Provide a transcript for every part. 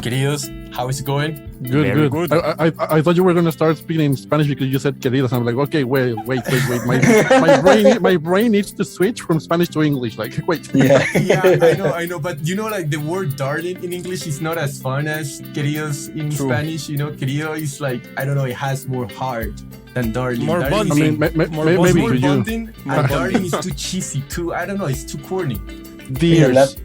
Queridos, how is it going? Good, good. I thought you were going to start speaking in Spanish because you said queridos. I'm like, okay, wait. My brain needs to switch from Spanish to English. Like, wait. Yeah, I know. But like the word darling in English is not as fun as queridos in Spanish. Querido is like, I don't know, it has more heart than darling. More darling bonding. more maybe bonding, and darling is too cheesy, too, I don't know, it's too corny. Dears.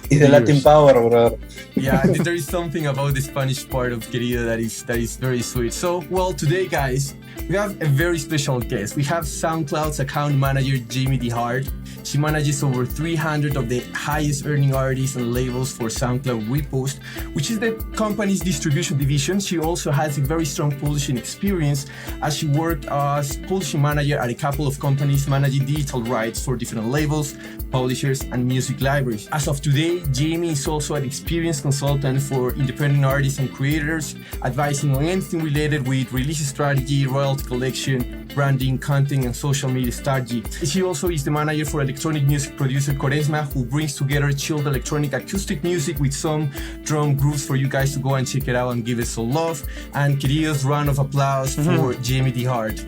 It's the Latin power, bro. Yeah, there is something about the Spanish part of querido that is very sweet. So, well, today, guys, we have a very special guest. We have SoundCloud's account manager, Jamie Dee Hart. She manages over 300 of the highest earning artists and labels for SoundCloud Repost, which is the company's distribution division. She also has a very strong publishing experience as she worked as publishing manager at a couple of companies managing digital rights for different labels, publishers, and music libraries. As of today, Jamie is also an experienced consultant for independent artists and creators, advising on anything related with release strategy, royalty collection, branding, content, and social media strategy. She also is the manager for electronic music producer Quaresma, who brings together chilled electronic acoustic music with some drum grooves for you guys to go and check it out and give it some love. And queridos, round of applause for Jamie Dee Hart.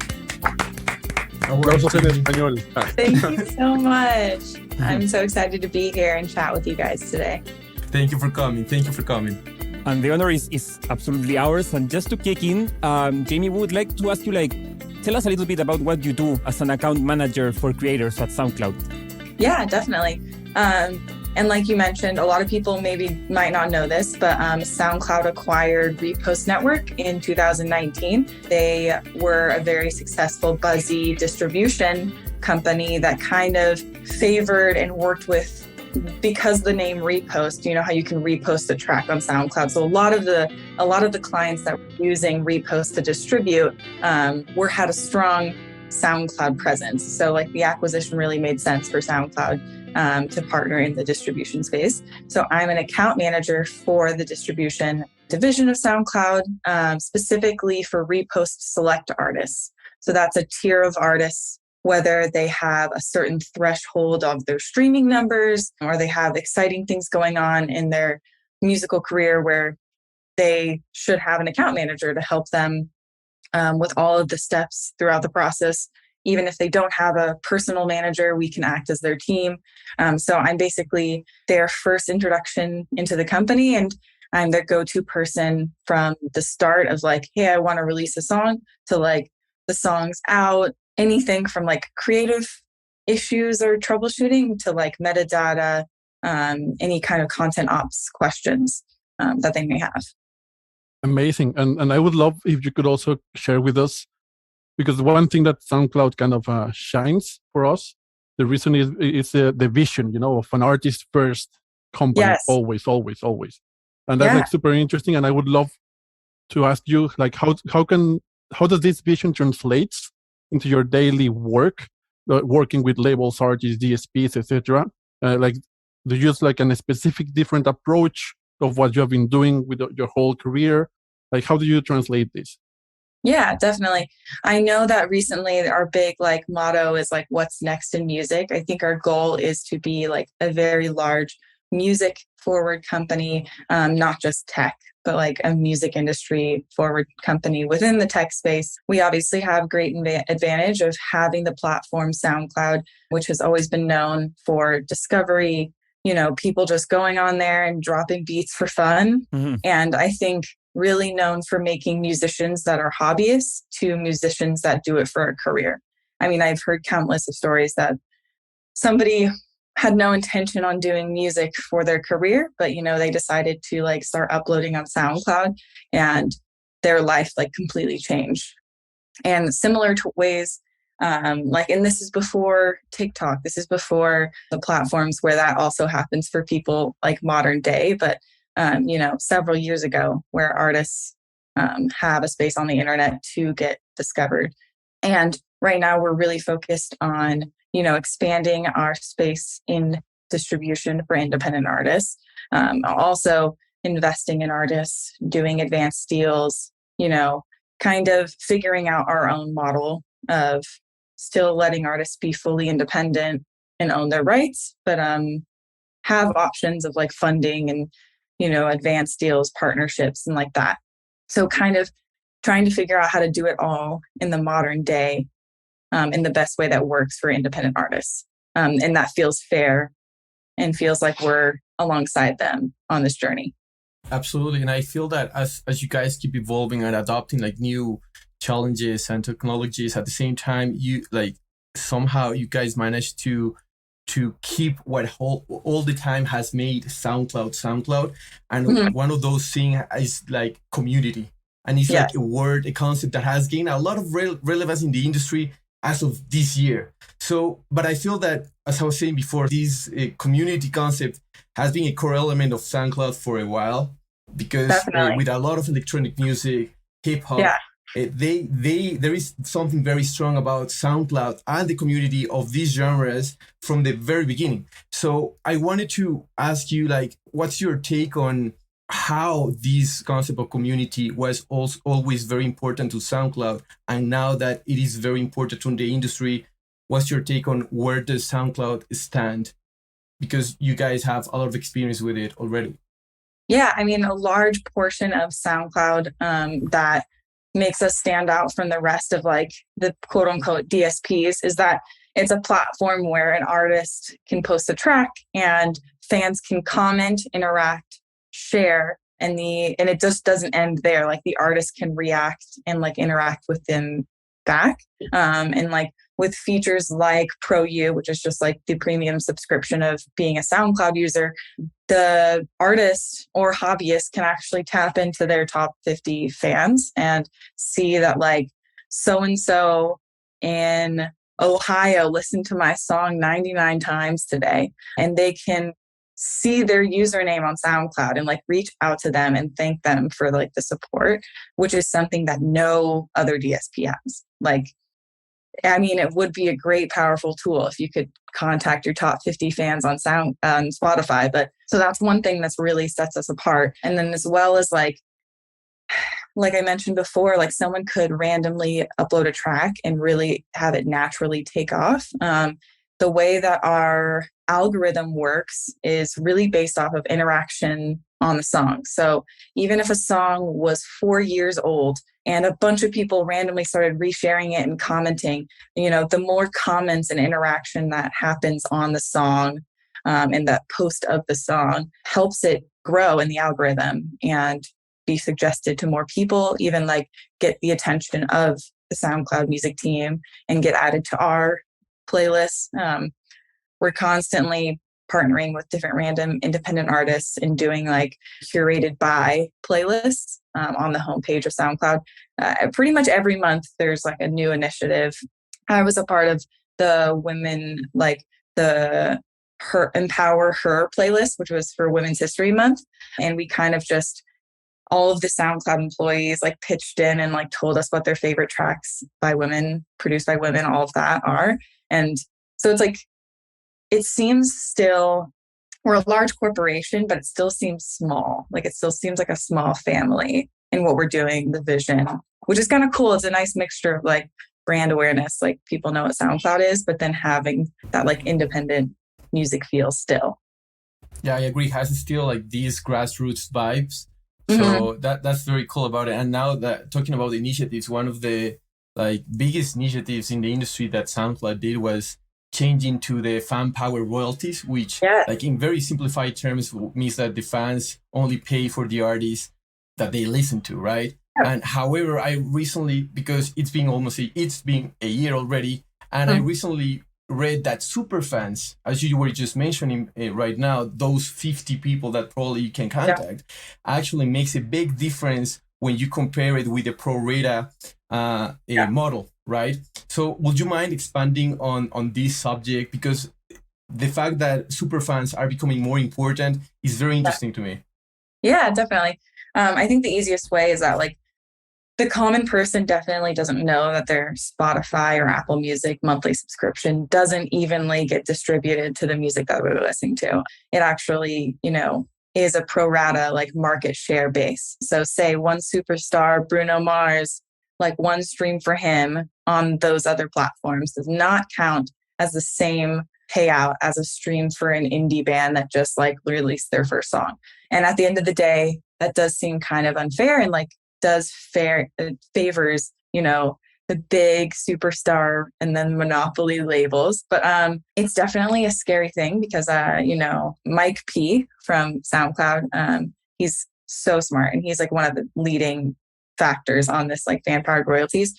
Thank you so much. I'm so excited to be here and chat with you guys today. Thank you for coming. And the honor is absolutely ours. And just to kick in, Jamie, we would like to ask you, tell us a little bit about what you do as an account manager for creators at SoundCloud. Yeah, definitely. And like you mentioned, a lot of people maybe might not know this, but SoundCloud acquired Repost Network in 2019. They were a very successful, buzzy distribution company that kind of favored and worked with, because the name Repost, you know how you can repost a track on SoundCloud. So a lot of the clients that were using Repost to distribute had a strong SoundCloud presence. So like the acquisition really made sense for SoundCloud to partner in the distribution space. So I'm an account manager for the distribution division of SoundCloud, specifically for Repost select artists. So that's a tier of artists, whether they have a certain threshold of their streaming numbers or they have exciting things going on in their musical career where they should have an account manager to help them with all of the steps throughout the process. Even if they don't have a personal manager, we can act as their team. So I'm basically their first introduction into the company, and I'm their go-to person from the start of like, hey, I want to release a song, to like the song's out, anything from like creative issues or troubleshooting to like metadata, any kind of content ops questions that they may have. Amazing. And I would love if you could also share with us, because one thing that SoundCloud kind of shines for us, the reason is the vision, of an artist first company. Yes. Always. And that's like super interesting. And I would love to ask you, like, how does this vision translates into your daily work, working with labels, artists, DSPs, etc.? Like, do you use like a specific different approach of what you have been doing with your whole career? Like, how do you translate this? Yeah, definitely. I know that recently our big like motto is like, what's next in music? I think our goal is to be like a very large music forward company, not just tech, but like a music industry forward company within the tech space. We obviously have great advantage of having the platform SoundCloud, which has always been known for discovery, people just going on there and dropping beats for fun. Mm-hmm. And I think really known for making musicians that are hobbyists to musicians that do it for a career. I mean, I've heard countless of stories that somebody had no intention on doing music for their career, but, they decided to like start uploading on SoundCloud and their life like completely changed. And similar to ways, and this is before TikTok, this is before the platforms where that also happens for people like modern day, but several years ago where artists have a space on the internet to get discovered. And right now we're really focused on, expanding our space in distribution for independent artists. Also investing in artists, doing advanced deals, kind of figuring out our own model of still letting artists be fully independent and own their rights, but have options of like funding and advanced deals, partnerships, and like that. So kind of trying to figure out how to do it all in the modern day, in the best way that works for independent artists. And that feels fair and feels like we're alongside them on this journey. Absolutely. And I feel that as you guys keep evolving and adopting like new challenges and technologies, at the same time, you like somehow you guys manage to keep what all the time has made SoundCloud. And one of those things is like community. And it's like a concept that has gained a lot of relevance in the industry as of this year. So, but I feel that, as I was saying before, this community concept has been a core element of SoundCloud for a while, because with a lot of electronic music, hip hop, there is something very strong about SoundCloud and the community of these genres from the very beginning. So I wanted to ask you, like, what's your take on how this concept of community was also always very important to SoundCloud, and now that it is very important to the industry, what's your take on where does SoundCloud stand? Because you guys have a lot of experience with it already. Yeah, I mean, a large portion of SoundCloud that makes us stand out from the rest of like the quote unquote DSPs is that it's a platform where an artist can post a track and fans can comment, interact, share, and it just doesn't end there. Like the artist can react and like interact with them back. And like with features like Pro U, which is just like the premium subscription of being a SoundCloud user, the artist or hobbyist can actually tap into their top 50 fans and see that like so-and-so in Ohio listened to my song 99 times today, and they can see their username on SoundCloud and like reach out to them and thank them for like the support, which is something that no other DSP has. Like, I mean, it would be a great, powerful tool if you could contact your top 50 fans on Spotify. But so that's one thing that's really sets us apart. And then as well as like I mentioned before, like someone could randomly upload a track and really have it naturally take off. The way that our algorithm works is really based off of interaction on the song. So even if a song was 4 years old and a bunch of people randomly started resharing it and commenting, the more comments and interaction that happens on the song and that post of the song helps it grow in the algorithm and be suggested to more people, even like get the attention of the SoundCloud music team and get added to our playlists. We're constantly partnering with different random independent artists and doing like curated by playlists on the homepage of SoundCloud. Pretty much every month there's like a new initiative. I was a part of the women, like the Empower Her playlist, which was for Women's History Month. And we kind of just, all of the SoundCloud employees like pitched in and like told us what their favorite tracks by women, produced by women, all of that are. And so it's like, it seems still, we're a large corporation, but it still seems small. Like it still seems like a small family in what we're doing, the vision, which is kind of cool. It's a nice mixture of like brand awareness, like people know what SoundCloud is, but then having that like independent music feel still. Yeah, I agree. It has still like these grassroots vibes. So that's very cool about it. And now that talking about the initiatives, one of the like biggest initiatives in the industry that SoundCloud did was changing to the fan power royalties, which like in very simplified terms means that the fans only pay for the artists that they listen to, right? And however, I recently, because it's been a year already, and I recently read that super fans, as you were just mentioning right now, those 50 people that probably you can contact, actually makes a big difference when you compare it with the pro rata model, right? So would you mind expanding on this subject? Because the fact that super fans are becoming more important is very interesting to me. Yeah, definitely. I think the easiest way is that like the common person definitely doesn't know that their Spotify or Apple Music monthly subscription doesn't evenly get distributed to the music that we're listening to. It actually, is a pro rata like market share base. So say one superstar, Bruno Mars, like one stream for him on those other platforms does not count as the same pay out as a stream for an indie band that just like released their first song. And at the end of the day, that does seem kind of unfair and like favors, you know, the big superstar and then monopoly labels. But it's definitely a scary thing because, you know, Mike P from SoundCloud, he's so smart and he's like one of the leading factors on this like fan-powered royalties.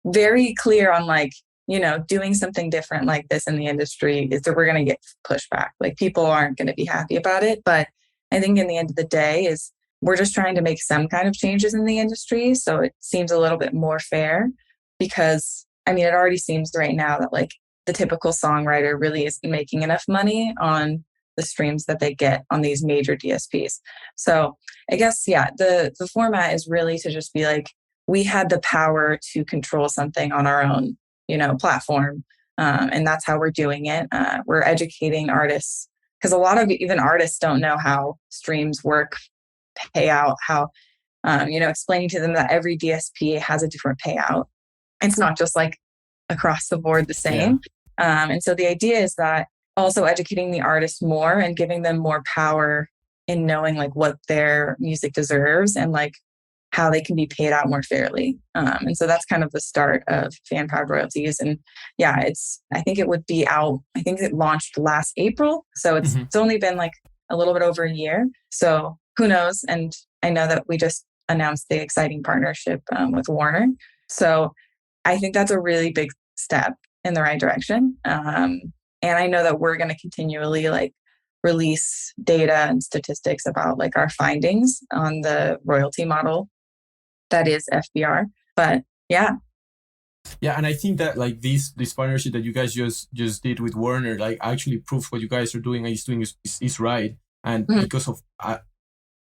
Very clear on like, you know, doing something different like this in the industry is that we're going to get pushback. Like people aren't going to be happy about it. But I think in the end of the day is we're just trying to make some kind of changes in the industry. So it seems a little bit more fair because, I mean, it already seems right now that like the typical songwriter really isn't making enough money on the streams that they get on these major DSPs. So I guess, yeah, the format is really to just be like, we had the power to control something on our own, you know, platform. And that's how we're doing it. We're educating artists because a lot of even artists don't know how streams work, pay out, how, you know, explaining to them that every DSP has a different payout. It's not just like across the board the same. Yeah. And so the idea is that also educating the artists more and giving them more power in knowing like what their music deserves and like how they can be paid out more fairly. And so that's kind of the start of fan-powered royalties. And yeah, I think it would be out, I think it launched last April. So it's only been like a little bit over a year. So who knows? And I know that we just announced the exciting partnership with Warner. So I think that's a really big step in the right direction. And I know that we're going to continually like release data and statistics about like our findings on the royalty model that is FBR. But yeah. Yeah, and I think that like this partnership that you guys just did with Warner like actually proves what you guys are doing is right. And because of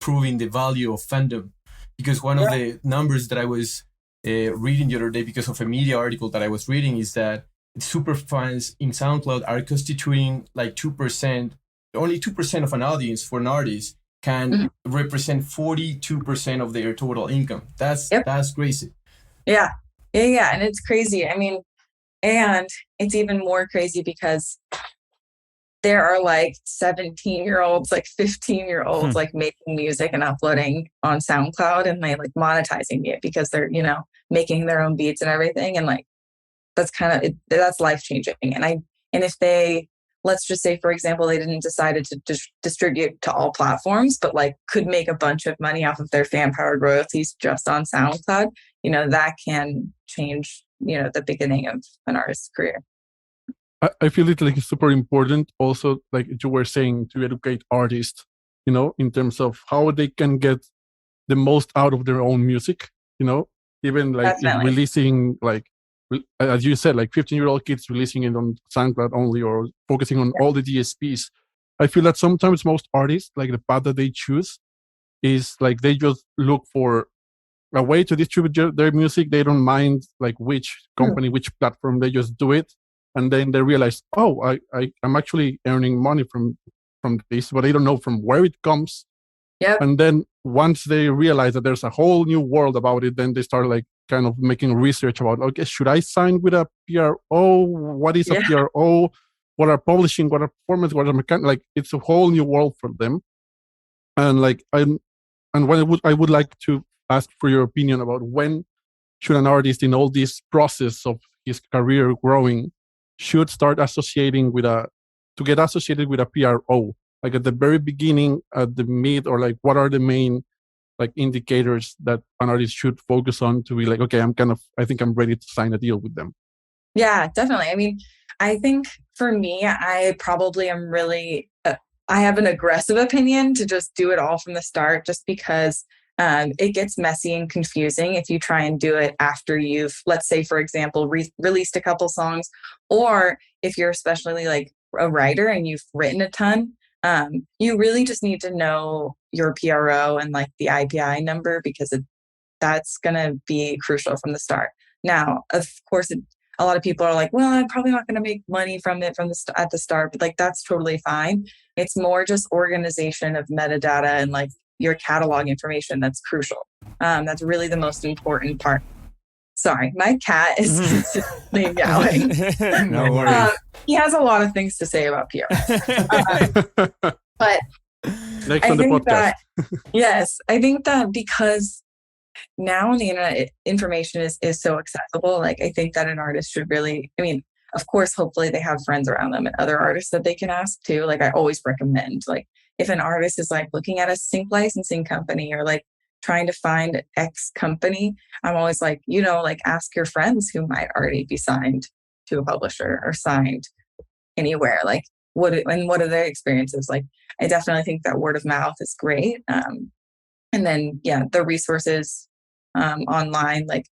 proving the value of fandom. Because one of the numbers that I was reading the other day because of a media article that I was reading is that super fans in SoundCloud are constituting like 2%, only 2% of an audience for an artist can represent 42% of their total income. That's crazy. Yeah. And it's crazy. I mean, and it's even more crazy because there are like 17-year-olds, like 15-year-olds, like making music and uploading on SoundCloud and like monetizing it because they're, you know, making their own beats and everything. And like, that's kind of, that's life-changing. And if they, let's just say, for example, they didn't decide to distribute to all platforms, but like could make a bunch of money off of their fan-powered royalties just on SoundCloud, you know, that can change, you know, the beginning of an artist's career. I feel it like it's super important also, like you were saying, to educate artists, you know, in terms of how they can get the most out of their own music, you know, even like releasing, like, as you said, like 15-year-old kids releasing it on SoundCloud only or focusing on all the DSPs. I feel that sometimes most artists, like the path that they choose is like they just look for a way to distribute their music. They don't mind like which company, which platform, they just do it. And then they realize, oh, I'm actually earning money from this, but they don't know from where it comes. Yep. And then once they realize that there's a whole new world about it, then they start like kind of making research about, okay, should I sign with a PRO? What is a PRO? What are publishing? What are formats? What are mechanics? Like it's a whole new world for them. And like I would like to ask for your opinion about when should an artist in all this process of his career growing should start associating with to get associated with a PRO, like at the very beginning, at the mid, or like what are the main like indicators that an artist should focus on to be like, okay, I think I'm ready to sign a deal with them. Yeah, definitely. I mean, I think for me, I probably am really, I have an aggressive opinion to just do it all from the start, just because it gets messy and confusing if you try and do it after you've, let's say, for example, released a couple songs, or if you're especially like a writer and you've written a ton, you really just need to know your PRO and like the IPI number, because that's going to be crucial from the start. Now, of course, a lot of people are like, well, I'm probably not going to make money from it at the start, but like that's totally fine. It's more just organization of metadata and like your catalog information that's crucial. That's really the most important part. Sorry, my cat is consistently meowing. No worries. He has a lot of things to say about PR. But Next I on the think podcast. that, yes, I think that because now on the internet, information is so accessible. Like, I think that an artist should really, I mean, of course, hopefully they have friends around them and other artists that they can ask too. Like, I always recommend, like, if an artist is like looking at a sync licensing company or like trying to find X company, I'm always like, like ask your friends who might already be signed to a publisher or signed anywhere. Like, what are their experiences? Like, I definitely think that word of mouth is great. And then, the resources online, like,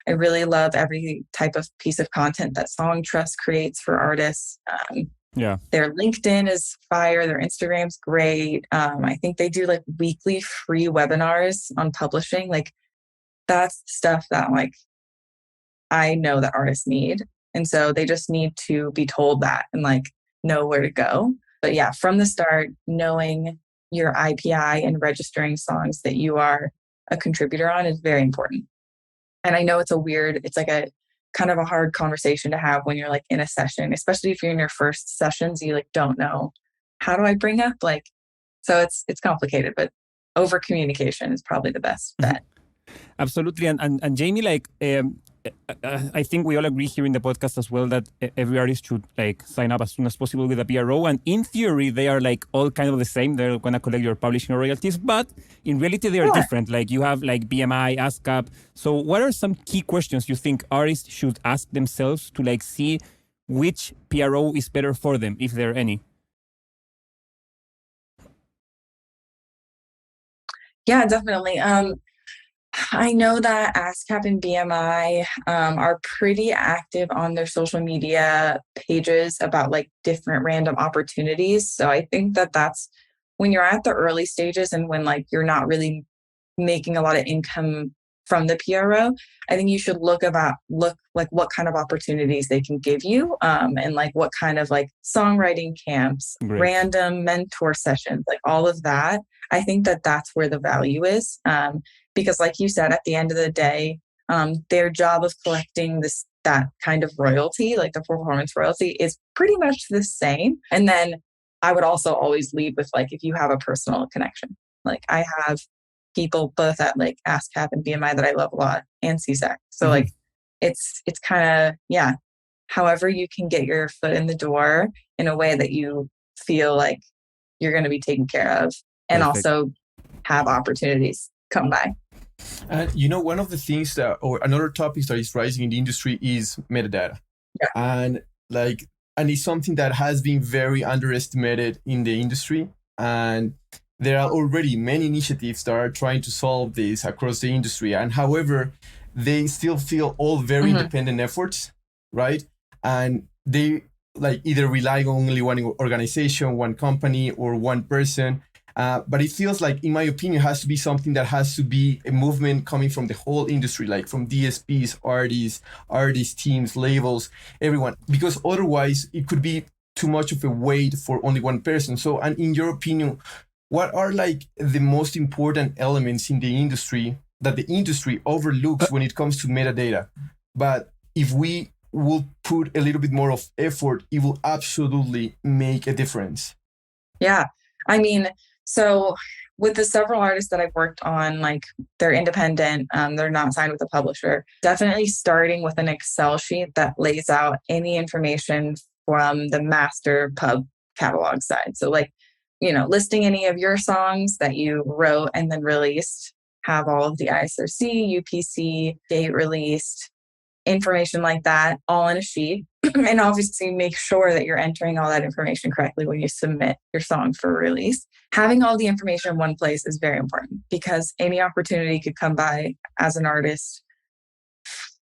I really love every type of piece of content that Song Trust creates for artists. Their LinkedIn is fire. Their Instagram's great. I think they do like weekly free webinars on publishing. Like, that's stuff that like I know that artists need. And so they just need to be told that and like know where to go. But yeah, from the start, knowing your IPI and registering songs that you are a contributor on is very important. And I know it's like a kind of a hard conversation to have when you're like in a session, especially if you're in your first sessions, you like don't know, how do I bring up like, so it's complicated, but over communication is probably the best bet. Absolutely. And Jamie, like, I think we all agree here in the podcast as well that every artist should like sign up as soon as possible with a PRO. And in theory, they are like all kind of the same. They're going to collect your publishing royalties, but in reality, they are different. Like you have like BMI, ASCAP. So what are some key questions you think artists should ask themselves to like see which PRO is better for them, if there are any? Yeah, definitely. I know that ASCAP and BMI are pretty active on their social media pages about like different random opportunities. So I think that that's when you're at the early stages and when like you're not really making a lot of income from the PRO, I think you should look like what kind of opportunities they can give you and like what kind of like songwriting camps, random mentor sessions, like all of that. I think that that's where the value is. Because like you said, at the end of the day, their job of collecting that kind of royalty, like the performance royalty, is pretty much the same. And then I would also always lead with like, if you have a personal connection, like I have people both at like ASCAP and BMI that I love a lot and CSAC. So like, it's kind of, however you can get your foot in the door in a way that you feel like you're going to be taken care of and also have opportunities come by. And one of the things that, or another topic that is rising in the industry is metadata. Yeah. And it's something that has been very underestimated in the industry. And there are already many initiatives that are trying to solve this across the industry. And however, they still feel all very independent efforts, right? And they like either rely on only one organization, one company, or one person. But it feels like, in my opinion, has to be something that has to be a movement coming from the whole industry, like from DSPs, artists, teams, labels, everyone, because otherwise it could be too much of a weight for only one person. So, and in your opinion, what are like the most important elements in the industry that the industry overlooks when it comes to metadata? But if we will put a little bit more of effort, it will absolutely make a difference. Yeah. I mean, so with the several artists that I've worked on, like they're independent, they're not signed with a publisher, definitely starting with an Excel sheet that lays out any information from the master pub catalog side. So like, listing any of your songs that you wrote and then released, have all of the ISRC, UPC, date released, information like that, all in a sheet. And obviously make sure that you're entering all that information correctly when you submit your song for release. Having all the information in one place is very important because any opportunity could come by as an artist.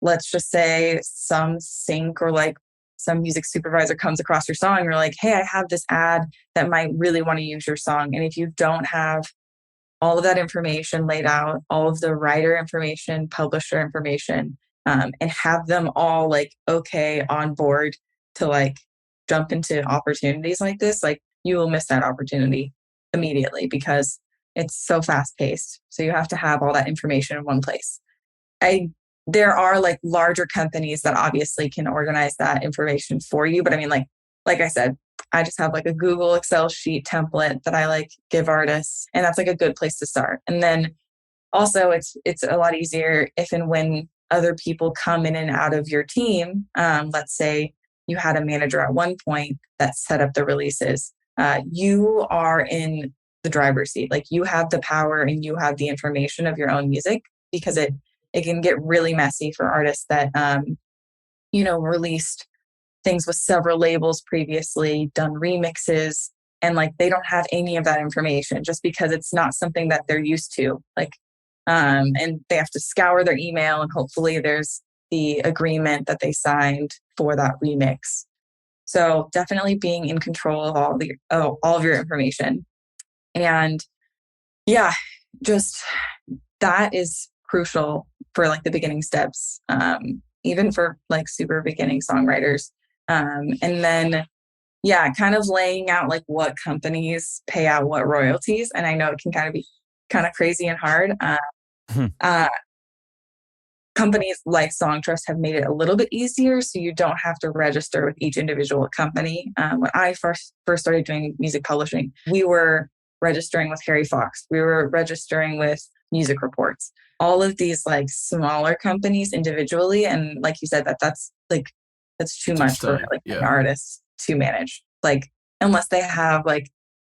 Let's just say some sync or like some music supervisor comes across your song and you're like, hey, I have this ad that might really want to use your song. And if you don't have all of that information laid out, all of the writer information, publisher information, and have them all like, okay, on board to like jump into opportunities like this, like you will miss that opportunity immediately because it's so fast paced. So you have to have all that information in one place. I there are like larger companies that obviously can organize that information for you. But I mean, like I said, I just have like a Google Excel sheet template that I like give artists, and that's like a good place to start. And then also it's a lot easier if and when other people come in and out of your team. Let's say you had a manager at one point that set up the releases. You are in the driver's seat. Like you have the power and you have the information of your own music, because it can get really messy for artists that, released things with several labels previously, done remixes, and like they don't have any of that information just because it's not something that they're used to. Like, and they have to scour their email, and hopefully there's the agreement that they signed for that remix. So definitely being in control of all of your information. And yeah, just that is crucial for like the beginning steps, even for like super beginning songwriters. And then, yeah, kind of laying out like what companies pay out what royalties. And I know it can kind of be kind of crazy and hard. Companies like Songtrust have made it a little bit easier, so you don't have to register with each individual company. When I first started doing music publishing, we were registering with Harry Fox. We were registering with Music Reports. All of these like smaller companies individually, and like you said, that's too much for like an artist to manage. Like unless they have like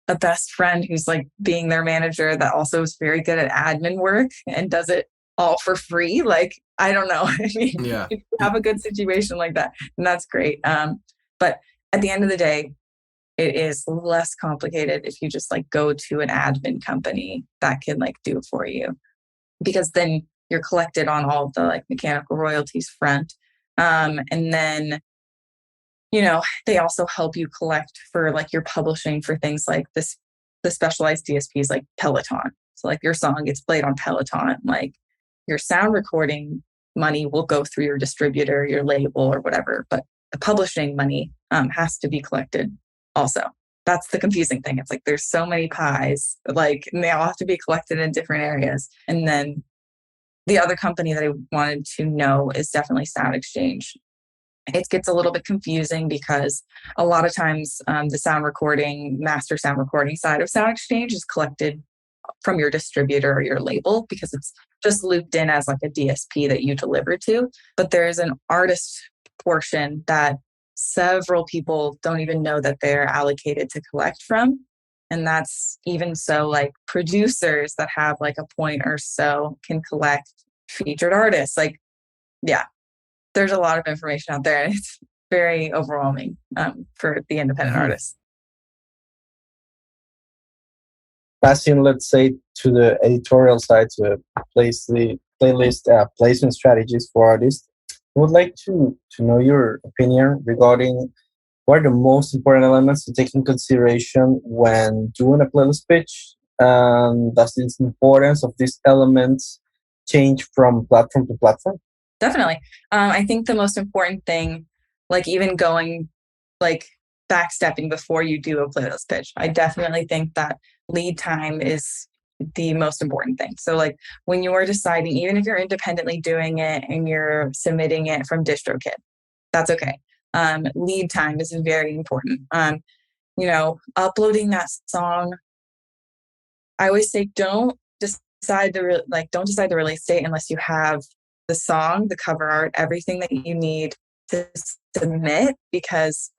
a best friend who's like being their manager that also is very good at admin work and does it all for free. Like, I don't know. I mean, if you have a good situation like that, and that's great. But at the end of the day, it is less complicated if you just like go to an admin company that can like do it for you, because then you're collected on all the like mechanical royalties front. And then, they also help you collect for like your publishing for things like this, the specialized DSPs like Peloton. So like your song gets played on Peloton, like your sound recording money will go through your distributor, your label or whatever, but the publishing money has to be collected also. That's the confusing thing. It's like there's so many pies, like, and they all have to be collected in different areas. And then the other company that I wanted to know is definitely Sound Exchange. It gets a little bit confusing because a lot of times the master sound recording side of Sound Exchange is collected from your distributor or your label, because it's just looped in as like a DSP that you deliver to. But there's an artist portion that several people don't even know that they're allocated to collect from. And that's even so like producers that have like a point or so can collect featured artists. Like, yeah, there's a lot of information out there, and it's very overwhelming for the independent artists. Passing, let's say, to the editorial side, to place the playlist placement strategies for artists, I would like to know your opinion regarding what are the most important elements to take in consideration when doing a playlist pitch. Does the importance of these elements change from platform to platform? Definitely. I think the most important thing, like even going like backstepping before you do a playlist pitch, I definitely think that lead time is the most important thing. So like when you're deciding, even if you're independently doing it and you're submitting it from DistroKid, that's okay. Lead time is very important. Uploading that song, I always say don't decide the release date unless you have the song, the cover art, everything that you need to submit, because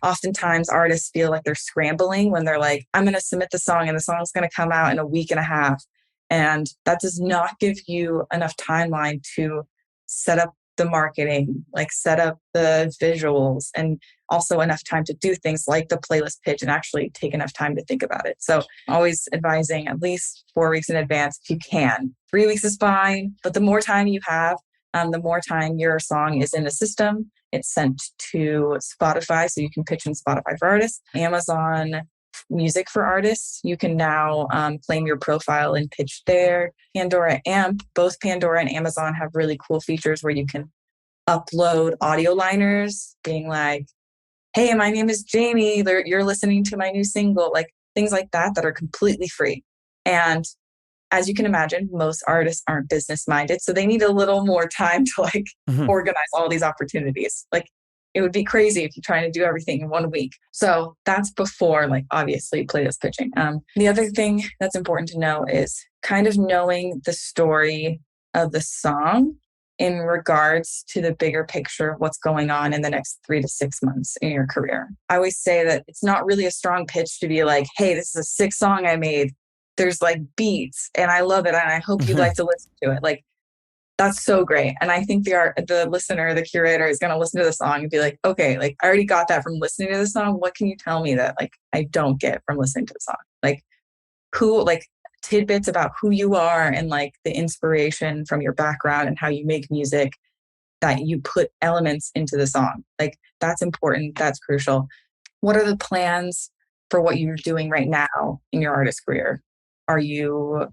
oftentimes artists feel like they're scrambling when they're like, I'm going to submit the song and the song's going to come out in a week and a half. And that does not give you enough timeline to set up the marketing, like set up the visuals, and also enough time to do things like the playlist pitch and actually take enough time to think about it. So always advising at least 4 weeks in advance if you can. 3 weeks is fine, but the more time you have, the more time your song is in the system. It's sent to Spotify, so you can pitch in Spotify for artists, Amazon Music for artists. You can now claim your profile and pitch there. Pandora Amp, both Pandora and Amazon have really cool features where you can upload audio liners being like, hey, my name is Jamie, you're listening to my new single, like things like that are completely free. And as you can imagine, most artists aren't business minded. So they need a little more time to like organize all these opportunities. Like it would be crazy if you're trying to do everything in 1 week. So that's before like obviously playlist pitching. The other thing that's important to know is kind of knowing the story of the song in regards to the bigger picture of what's going on in the next 3 to 6 months in your career. I always say that it's not really a strong pitch to be like, hey, this is a sick song I made. There's like beats and I love it and I hope you'd like to listen to it. Like, that's so great. And I think the listener, the curator is going to listen to the song and be like, okay, like I already got that from listening to the song. What can you tell me that like I don't get from listening to the song? Like tidbits about who you are and like the inspiration from your background and how you make music, that you put elements into the song. Like that's important. That's crucial. What are the plans for what you're doing right now in your artist career? Are you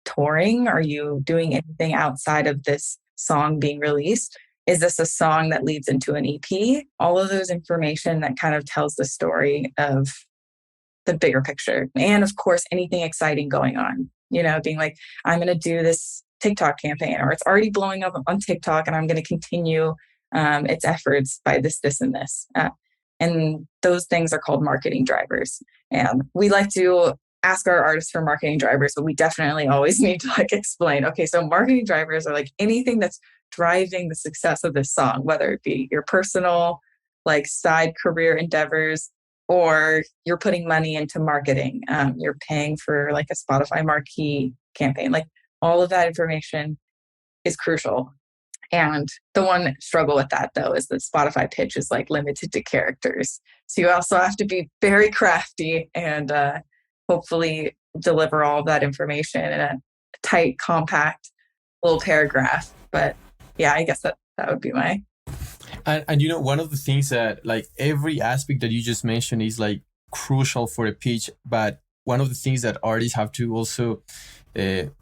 touring? Are you doing anything outside of this song being released? Is this a song that leads into an EP? All of those information that kind of tells the story of the bigger picture. And of course, anything exciting going on, you know, being like, I'm going to do this TikTok campaign, or it's already blowing up on TikTok and I'm going to continue its efforts by this, and this. And those things are called marketing drivers. And we like to ask our artists for marketing drivers, but we definitely always need to like explain, okay, so marketing drivers are like anything that's driving the success of this song, whether it be your personal, like side career endeavors, or you're putting money into marketing. You're paying for like a Spotify marquee campaign. Like all of that information is crucial. And the one struggle with that though is that Spotify pitch is like limited to characters. So you also have to be very crafty and hopefully deliver all of that information in a tight, compact little paragraph. But yeah, I guess that would be my... And you know, one of the things that like every aspect that you just mentioned is like crucial for a pitch, but one of the things that artists have to also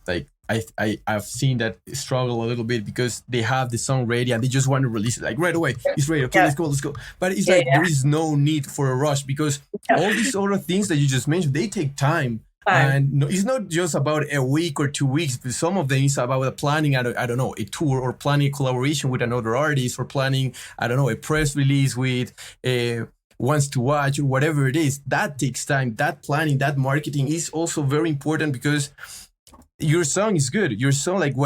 like I've seen that struggle a little bit because they have the song ready and they just want to release it like right away. It's ready. Okay, let's go. But it's like there is no need for a rush because all these other things that you just mentioned, they take time. And it's not just about a week or 2 weeks, but some of them is about planning, I don't know, a tour or planning a collaboration with another artist or planning, I don't know, a press release with Wants to Watch or whatever it is. That takes time. That planning, that marketing is also very important because your song is good. Your song, like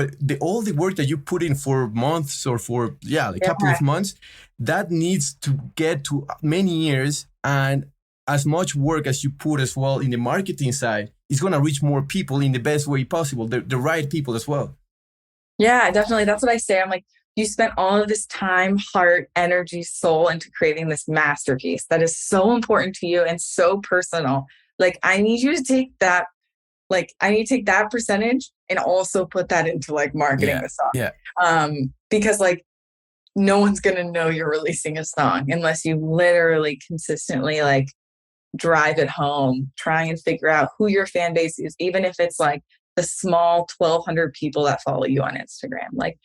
all the work that you put in for months or for a couple of months, that needs to get to many years, and as much work as you put as well in the marketing side is going to reach more people in the best way possible, the right people as well. Yeah, definitely. That's what I say. I'm like, you spent all of this time, heart, energy, soul into creating this masterpiece that is so important to you and so personal. Like, I need you to take that. Like, I need to take that percentage and also put that into like marketing the song. Yeah. Because like no one's going to know you're releasing a song unless you literally consistently like drive it home, try and figure out who your fan base is, even if it's like the small 1,200 people that follow you on Instagram. Like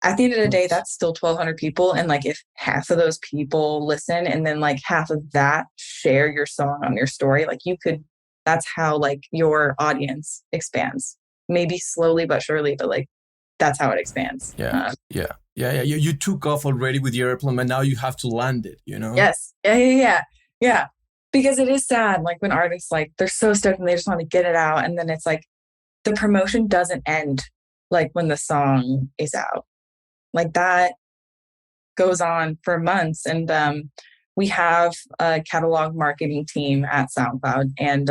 at the end of the day, that's still 1,200 people. And like if half of those people listen and then like half of that share your song on your story, like that's how like your audience expands. Maybe slowly but surely, but like that's how it expands. Yeah. You took off already with your airplane, and now you have to land it, you know? Yes. Yeah. Because it is sad, like when artists like they're so stoked and they just want to get it out, and then it's like the promotion doesn't end like when the song is out. Like that goes on for months, and we have a catalog marketing team at SoundCloud, and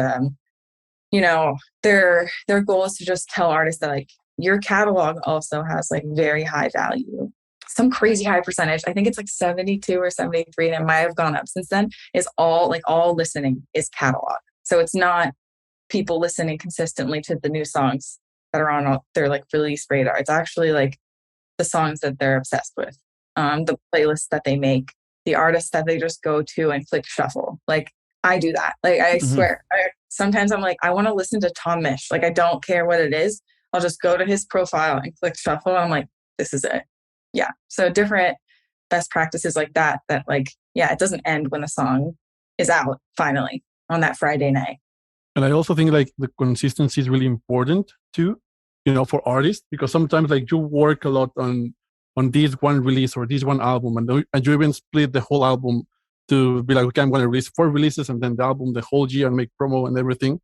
you know their goal is to just tell artists that like your catalog also has like very high value. Some crazy high percentage, I think it's like 72 or 73, and it might have gone up since then, is all listening is catalog. So it's not people listening consistently to the new songs that are on their like release radar. It's actually like the songs that they're obsessed with, the playlists that they make, the artists that they just go to and click shuffle. Like I do that. Like I swear, sometimes I'm like, I want to listen to Tom Misch. Like I don't care what it is. I'll just go to his profile and click shuffle. I'm like, this is it. Yeah. So different best practices like that like, yeah, it doesn't end when the song is out finally on that Friday night. And I also think like the consistency is really important too, for artists, because sometimes like you work a lot on this one release or this one album, and you even split the whole album to be like, okay, I'm going to release 4 releases and then the album the whole year and make promo and everything.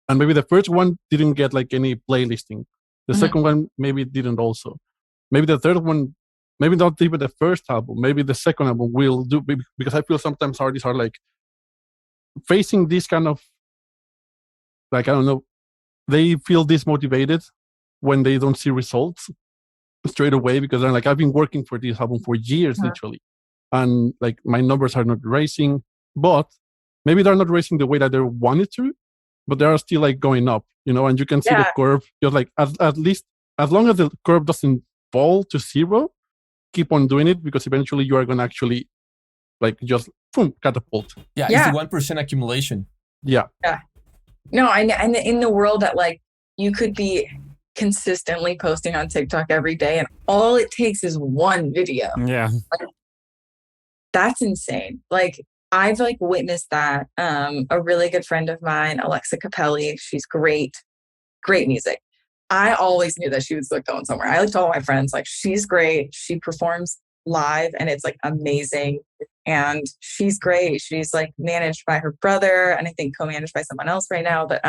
And maybe the first one didn't get like any playlisting. The second one maybe didn't also. Maybe the third one, maybe not even the first album, maybe the second album will do, because I feel sometimes artists are like facing this kind of, like, I don't know, they feel dismotivated when they don't see results straight away, because they're like, I've been working for this album for years, literally. And like my numbers are not rising, but maybe they're not rising the way that they wanted to, but they are still like going up, and you can see the curve. Just like at least as long as the curve doesn't fall to 0, keep on doing it, because eventually you are going to actually like just boom, catapult. Yeah, it's the 1% accumulation. Yeah. No, and in the world that like you could be consistently posting on TikTok every day, and all it takes is one video. Yeah. Like, that's insane. Like I've like witnessed that. A really good friend of mine, Alexa Capelli, she's great music. I always knew that she was like going somewhere. I like told my friends, like, she's great. She performs live and it's like amazing. And she's great. She's like managed by her brother and I think co-managed by someone else right now. But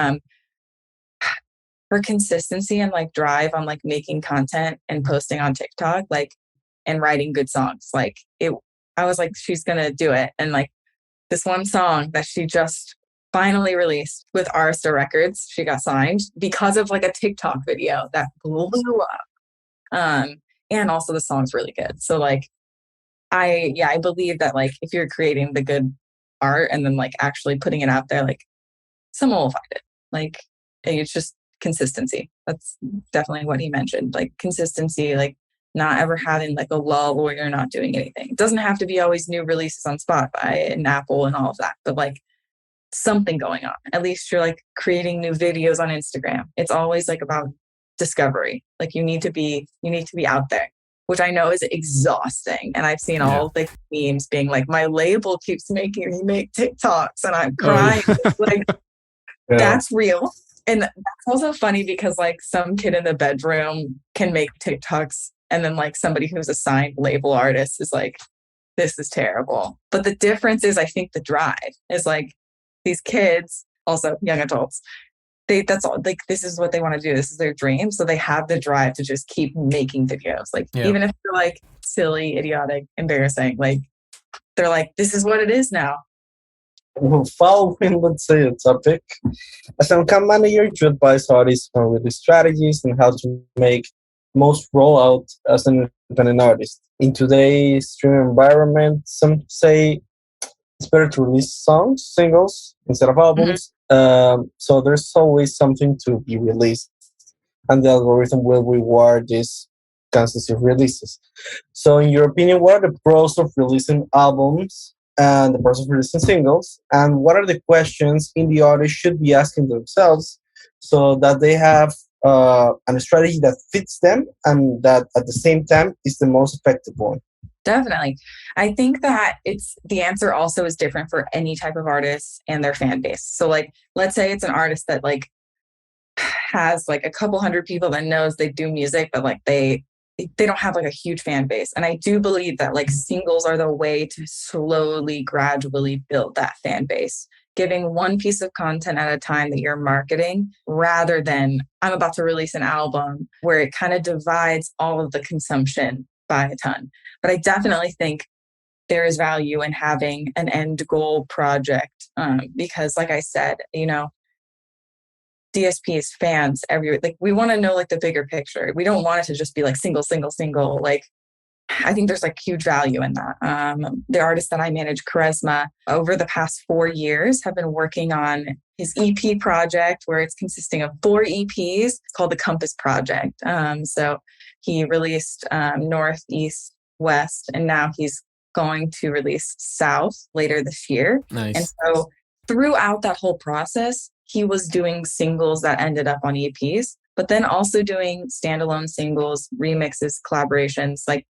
her consistency and like drive on like making content and posting on TikTok, like, and writing good songs, like I was like, she's gonna do it. And like this one song that she just finally released with Arista Records, she got signed because of like a TikTok video that blew up. And also the song's really good. So like, I believe that like if you're creating the good art and then like actually putting it out there, like someone will find it. Like it's just consistency. That's definitely what he mentioned. Like consistency, like not ever having like a lull where you're not doing anything. It doesn't have to be always new releases on Spotify and Apple and all of that, but like something going on. At least you're like creating new videos on Instagram. It's always like about discovery. Like you need to be out there, which I know is exhausting. And I've seen all the memes being like, my label keeps making me make TikToks and I'm crying. Like that's real. And that's also funny because like some kid in the bedroom can make TikToks and then like somebody who's a signed label artist is like, this is terrible. But the difference is I think the drive is like these kids, also young adults, that's all, like this is what they want to do. This is their dream. So they have the drive to just keep making videos. Like even if they're like silly, idiotic, embarrassing, like they're like, this is what it is now. Following, let's say, a topic, as an account manager, you advise artists on release strategies and how to make most rollout as an independent artist. In today's streaming environment, some say it's better to release singles instead of albums. So there's always something to be released, and the algorithm will reward these consistent releases. So in your opinion, what are the pros of releasing albums and the pros of releasing singles? And what are the questions indie artists should be asking themselves so that they have a strategy that fits them and that at the same time is the most effective one? Definitely. I think that the answer also is different for any type of artist and their fan base. So like, let's say it's an artist that like has like a couple hundred people that knows they do music, but like they don't have like a huge fan base. And I do believe that like singles are the way to slowly, gradually build that fan base, giving one piece of content at a time that you're marketing rather than I'm about to release an album where it kind of divides all of the consumption by a ton. But I definitely think there is value in having an end goal project because like I said, DSPs, fans, like we want to know like the bigger picture. We don't want it to just be like single. Like I think there's like huge value in that. The artist that I manage, Charisma, over the past 4 years have been working on his EP project where it's consisting of 4 EPs. It's called the Compass Project. So he released North, East, West, and now he's going to release South later this year. Nice. And so throughout that whole process, he was doing singles that ended up on EPs, but then also doing standalone singles, remixes, collaborations, like,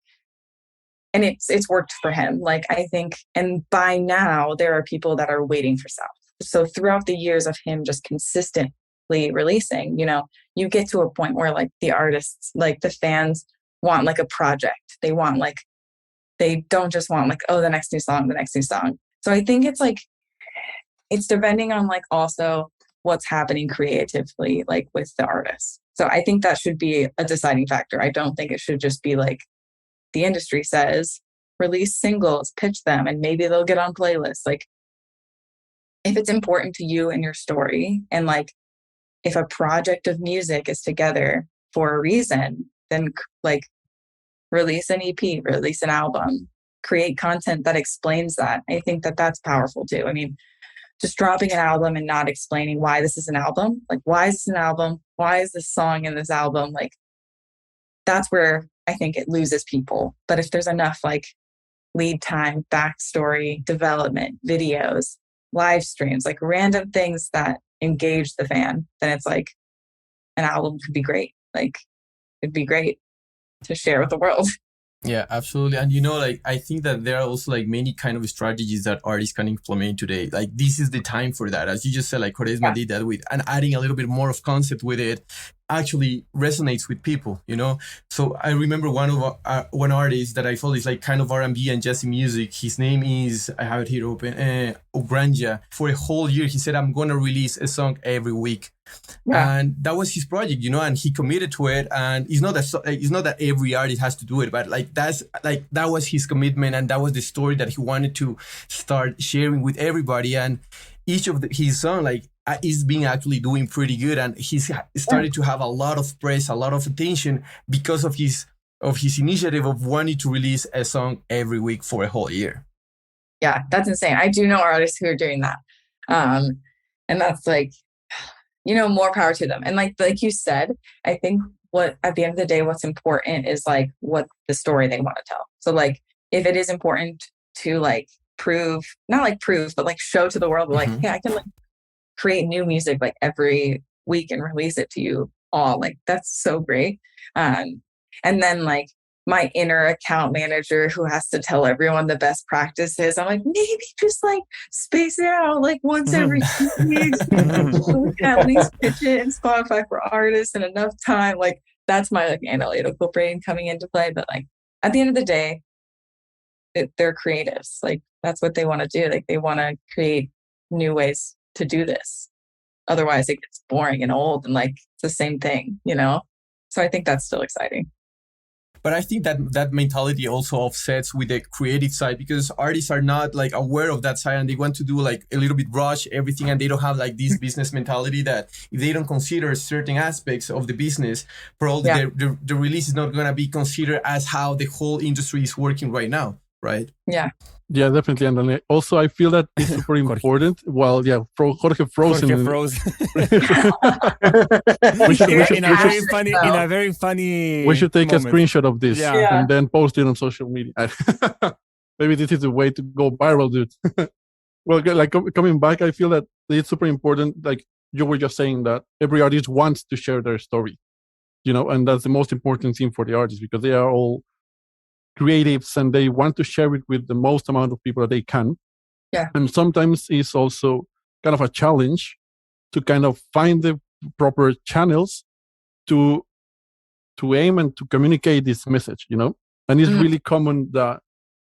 and it's worked for him. Like I think, and by now there are people that are waiting for South. So throughout the years of him just consistently releasing, you get to a point where like the artists, like the fans want like a project. They want like, they don't just want like, oh, the next new song. So I think it's like, it's depending on like also what's happening creatively, like with the artist. So I think that should be a deciding factor. I don't think it should just be like the industry says, release singles, pitch them, and maybe they'll get on playlists. Like if it's important to you and your story, and like if a project of music is together for a reason, then like release an EP, release an album, create content that explains that. I think that that's powerful too. I mean, just dropping an album and not explaining why this is an album, like why is this an album? Why is this song in this album? Like that's where I think it loses people. But if there's enough like lead time, backstory, development, videos, live streams, like random things that engage the fan, then it's like an album could be great. Like it'd be great to share with the world. Yeah, absolutely. And like I think that there are also like many kind of strategies that artists can implement today. Like this is the time for that. As you just said, like Quaresma did that with, and adding a little bit more of concept with it actually resonates with people, So I remember one artist that I follow is like kind of R&B and jazzy music. His name is, I have it here open, Ogranja. For a whole year, he said, I'm going to release a song every week. Yeah. And that was his project, and he committed to it. And it's not that every artist has to do it, but like that was his commitment, and that was the story that he wanted to start sharing with everybody. And each of his songs like is being actually doing pretty good, and he's started to have a lot of press, a lot of attention because of his initiative of wanting to release a song every week for a whole year. Yeah, that's insane. I do know artists who are doing that, and that's like, more power to them. And like you said, I think what at the end of the day, what's important is like what the story they want to tell. So like if it is important to like not like prove, but like show to the world, like, hey, I can like create new music like every week and release it to you all. Like that's so great. And then like my inner account manager who has to tell everyone the best practices, I'm like, maybe just like space it out like once every 2 weeks. At least pitch it in Spotify for artists and enough time. Like that's my like analytical brain coming into play. But like at the end of the day, they're creatives. Like that's what they want to do. Like they want to create new ways to do this. Otherwise it gets boring and old and like it's the same thing, So I think that's still exciting. But I think that mentality also offsets with the creative side, because artists are not like aware of that side, and they want to do like a little bit rush everything, and they don't have like this business mentality that if they don't consider certain aspects of the business, probably the release is not going to be considered as how the whole industry is working right now, right? Yeah, definitely. And then also I feel that it's super important. Well, Jorge froze. Jorge froze. In a very funny we should take moment. A screenshot of this and then post it on social media. Maybe this is the way to go viral, dude. Well, like coming back, I feel that it's super important. Like you were just saying, that every artist wants to share their story, and that's the most important thing for the artists, because they are all creatives and they want to share it with the most amount of people that they can. Yeah. And sometimes it's also kind of a challenge to kind of find the proper channels to aim and to communicate this message, And it's really common that,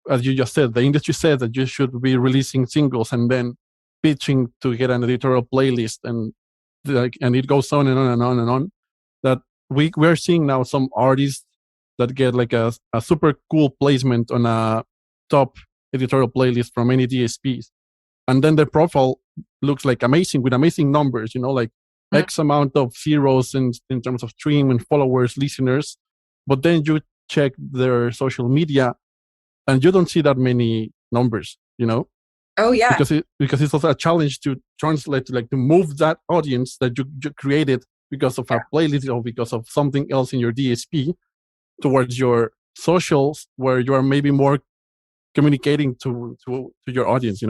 as you just said, the industry says that you should be releasing singles and then pitching to get an editorial playlist, and it goes on and on and on and on. That we're seeing now some artists that get like a super cool placement on a top editorial playlist from any DSPs. And then their profile looks like amazing, with amazing numbers, like X amount of zeros in terms of stream and followers, listeners. But then you check their social media and you don't see that many numbers, Oh yeah. Because it's also a challenge to translate, to move that audience that you created because of a playlist or because of something else in your DSP towards your socials, where you are maybe more communicating to your audience,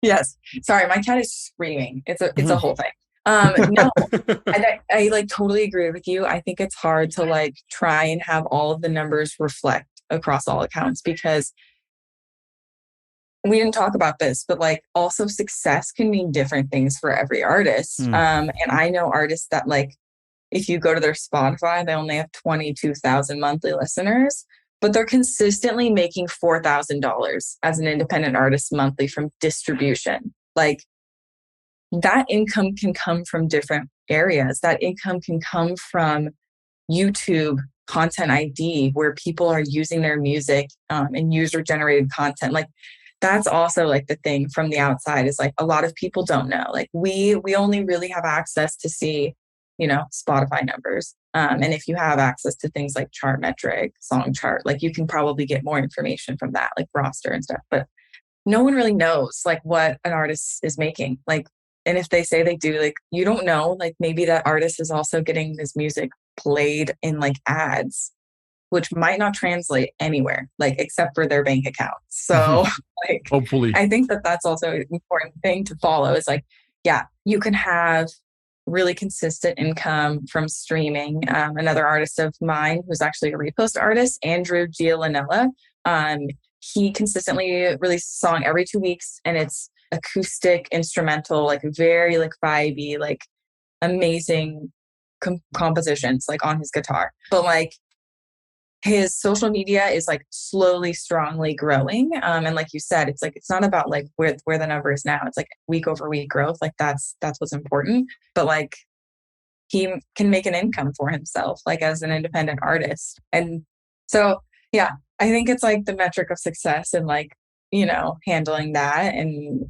Yes. Sorry, my cat is screaming. It's a whole thing. No, I like totally agree with you. I think it's hard to like try and have all of the numbers reflect across all accounts, because we didn't talk about this, but like also success can mean different things for every artist. And I know artists that like, if you go to their Spotify, they only have 22,000 monthly listeners, but they're consistently making $4,000 as an independent artist monthly from distribution. Like that income can come from different areas. That income can come from YouTube content ID, where people are using their music and user generated content. Like that's also like the thing from the outside is like a lot of people don't know. Like we only really have access to see, Spotify numbers. And if you have access to things like Chartmetric, Song Chart, like you can probably get more information from that, like roster and stuff. But no one really knows like what an artist is making. Like, and if they say they do, like you don't know, like maybe that artist is also getting this music played in like ads, which might not translate anywhere, like except for their bank account. So like, hopefully, I think that that's also an important thing to follow is like, yeah, you can have really consistent income from streaming. Another artist of mine who's actually a repost artist, Andrew Gialinella, he consistently releases a song every 2 weeks, and it's acoustic, instrumental, like very like vibey, like amazing compositions like on his guitar. But like his social media is like slowly, strongly growing. And like you said, it's like, it's not about like where the number is now. It's like week over week growth. Like that's what's important. But like he can make an income for himself, like as an independent artist. And so, yeah, I think it's like the metric of success and like, handling that. And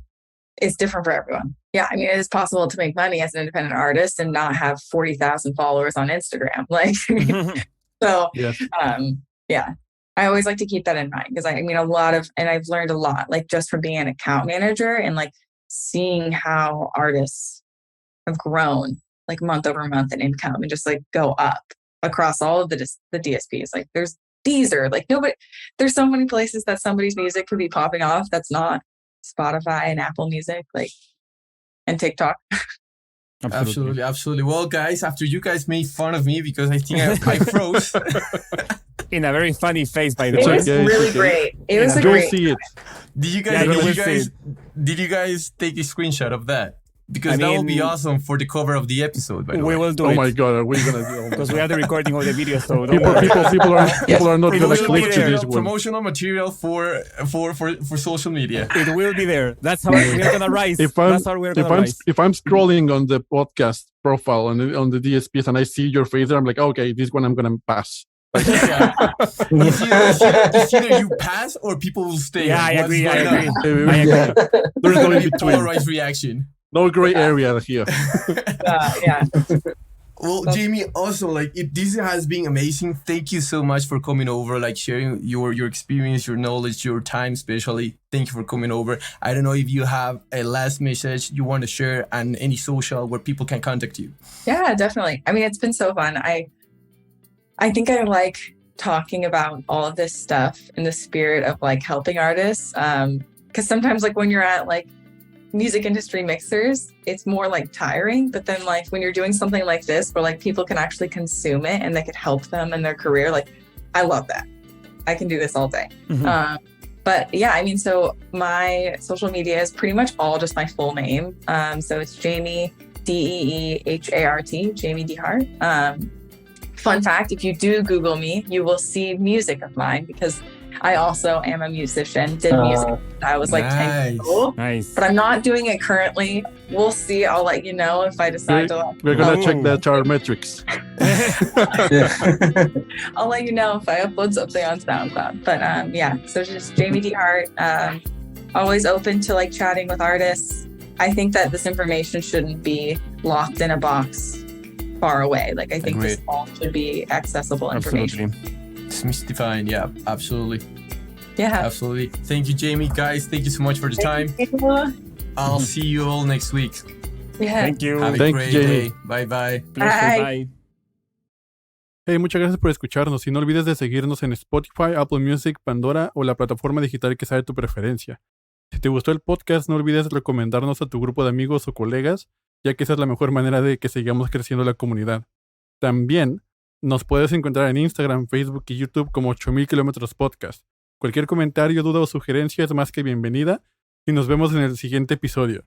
it's different for everyone. Yeah. I mean, it is possible to make money as an independent artist and not have 40,000 followers on Instagram. Like, so, yes. Yeah, I always like to keep that in mind because I've learned a lot, like just from being an account manager and like seeing how artists have grown like month over month in income and just like go up across all of the DSPs. Like there's Deezer, like there's so many places that somebody's music could be popping off that's not Spotify and Apple Music, like, and TikTok. Absolutely. Well, guys, after you guys made fun of me because I think I froze. In a very funny face, by the way. way. It was really great. It was a great. See it. Did you guys take a screenshot of that? Because that would be awesome for the cover of the episode. By the way, we will do it. Oh my god, are we gonna do it? Because we have the recording of the video, so people are not gonna click to this one. Promotional material for social media. It will be there. That's how we're gonna rise. That's how we're gonna rise. If I'm scrolling on the podcast profile on the DSPs and I see your face there, I'm like, okay, this one I'm gonna pass. It's either you pass or people will stay. Yeah, I agree. There's no in between. Polarized reaction. No gray area here. Yeah. Well, Jamie, also this has been amazing. Thank you so much for coming over, like sharing your experience, your knowledge, your time, especially. Thank you for coming over. I don't know if you have a last message you want to share and any social where people can contact you. Yeah, definitely. I mean, it's been so fun. I think I like talking about all of this stuff in the spirit of like helping artists. Because sometimes like when you're at like music industry mixers, it's more like tiring, but then like when you're doing something like this where like people can actually consume it and they could help them in their career, like I love that. I can do this all day. But yeah, I mean, so my social media is pretty much all just my full name. So it's Jamie Deehart, Jamie Dee Hart. Fun fact, if you do Google me, you will see music of mine because I also am a musician, did music since I was like 10 years old. Nice. But I'm not doing it currently. We'll see. I'll let you know if I decide to. We're going to check the chart metrics. I'll let you know if I upload something on SoundCloud. But yeah, so just Jamie Dee Hart. Always open to like chatting with artists. I think that this information shouldn't be locked in a box far away. Like I think this all should be accessible information. Demystifying, yeah, absolutely. Yeah, absolutely. Thank you, Jamie. Guys, thank you so much for the time. I'll see you all next week. Yeah. Thank you. Have a great day. Bye bye. Bye. Hey, muchas gracias por escucharnos y no olvides de seguirnos en Spotify, Apple Music, Pandora o la plataforma digital que sea de tu preferencia. Si te gustó el podcast, no olvides recomendarnos a tu grupo de amigos o colegas, ya que esa es la mejor manera de que sigamos creciendo la comunidad. También nos puedes encontrar en Instagram, Facebook y YouTube como 8000 kilómetros podcast. Cualquier comentario, duda o sugerencia es más que bienvenida y nos vemos en el siguiente episodio.